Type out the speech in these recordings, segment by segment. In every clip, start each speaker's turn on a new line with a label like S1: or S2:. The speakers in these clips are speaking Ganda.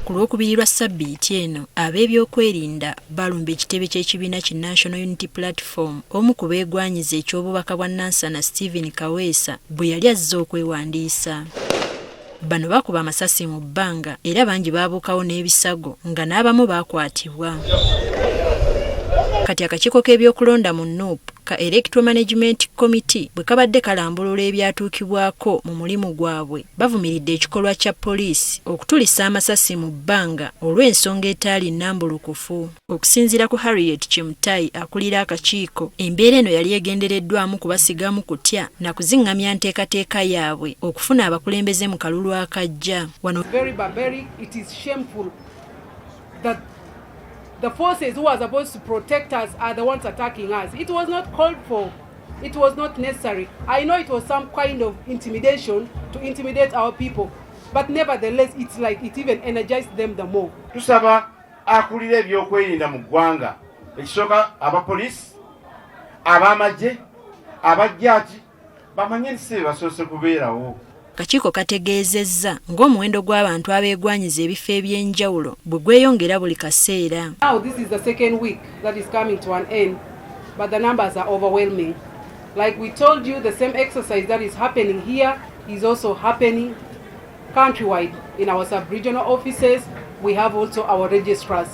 S1: Ku Lwokubiri lwa Ssabbiiti eno ab'ebyokwerinda balumba ekitebe ky'ekibiina ki National Unity Platform omu ku beegwanyiza eky'obubaka bwa Nansana Stephen Kaweesa bwe yali azze okwewandiisa. Bano bakuba amasasi mu bbanga era bangi baabuukawo n'ebisago nga n'abamu baakwatibwa. Kati akakiiko k'ebyokulonda mu NUP ka Electoral Management Committee bwe kabadde kalambulula ebyatuukibwako mu mulimu gwabwe bavumiridde ekikolwa kya poliisi okutulisa amasasi mu bbanga olw'ensonga etaali nnambulukufu. Okusinziira ku Harriet Chemutai akulira akakiiko, embeera eno yali egendereddwamu kubasigamu kutya na kuzingamya nteekateeka yaabwe okufuna abakulembeze mu kalulu akajja.
S2: Very barbaric. It is shameful that the forces who are supposed to protect us are the ones attacking us. It was not called for. It was not necessary. I know it was some kind of intimidation to intimidate our people, but nevertheless, it's like it even energized them the more.
S3: Tusaba akulira ebyokwerinda mu ggwanga ekisooka abapoliisi, ab'amagye, abajjaaji bamanye nsi basoose kubeerawo.
S1: Akakiiko kategeezezza ng'omuwendo gw'abantu abeegwanyiza ebifo eby'enjawulo bwe gweyongera buli kaseera.
S2: Now this is the second week that is coming to an end, but the numbers are overwhelming. Like we told you, the same exercise that is happening here is also happening countrywide. In our sub-regional offices, we have also our registrars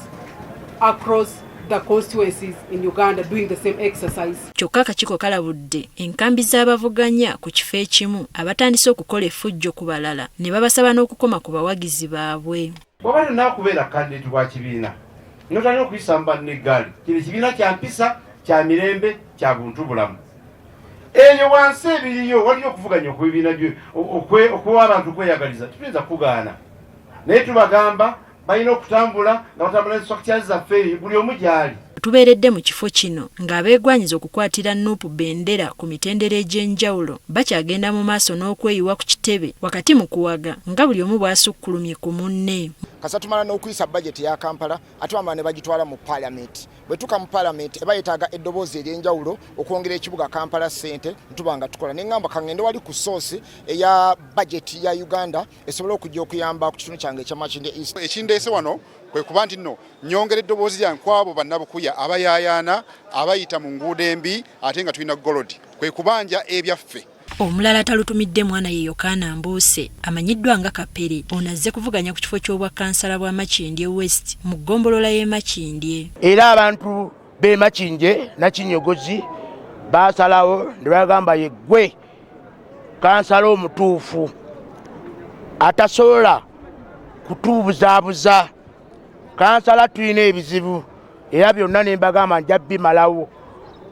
S2: across the constituencies in Uganda doing the same exercise.
S1: Kyokka akakiiko kalabudde enkambi z'abavuganya ku kifo ekimu abatandise okukola effujjo ku balala ne babasaba n'okukoma ku bawagizi baabwe.
S3: Bw'aba tulina okubeera kandidate wa kibiina n'otandika okuyisamba n'eggaali, kino ekibiina kya mpisa, kya mirembe, kya buntu bulamu. Eyo wansi ebiriyo waliyo okuvuganya ku bibiina okuwa abantu kweyagaliza, tuyinza kugaana. Naye tubagamba balina okutambula nga batambula n'ensitrakitya zaffe buli omu gy'ali.
S1: Tubeeredde mu kifo kino ng'abeegwanyiza okukwatira NUP bendera ku mitendera egy'enjawulo bakyagenda mu maaso n'okweyiwa ku kitebe wakati mu kuwaga nga buli omu bw'asukkulumye ku munne.
S4: Kasa tumala n'okuyisa bajeti ya Kampala ate bamala ne bagitwala mu Parliament. Bwe tuka mu Parliament eba yetaaga eddoboozi ery'enjawulo okwongera ekibuga Kampala ssente ntuba nga tukola. Ne ngamba kangende wali ku source eya bajeti ya Uganda esobola okujja okuyamba ku kitundu kyange ekya Makindye East.
S5: Ekindeese wano kwe kuba nti nno nyongera eddoboozi lyange kwabo bannabukuya abayaayaana abayita mu nguudo embi ate nga tulina golodi kwe kubanja ebyaffe.
S1: Omulala talutumidde mwana ye Yokaana Mbuuse amanyiddwa nga Kapere ono azze kuvuganya ku kifo ky'obwakansala bwa Makindye West mu ggombolola y'e Makindye.
S6: Era abantu b'e Makindye Nakinyogozi baasalawo ne bagamba ye ggwe kansala omutuufu atasobola kutubuzaabuza. Kansala tulina ebizibu era byonna ne mbagamba nja bimalawo.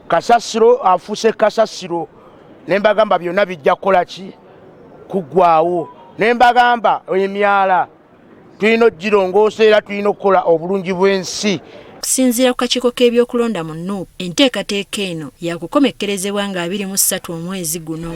S6: Kasasiro afuuse kasasiro ne mbagamba byonna bijja kukola ki kuggwaawo. Ne mbagamba emyala tulina ogirongoosa era tulina okukola obulungi bw'ensi.
S1: Okusinziira ku kakiiko k'ebyokulonda mu NUP, enteekateeka eno yakukomekkerezebwa nga 23 omwezi guno.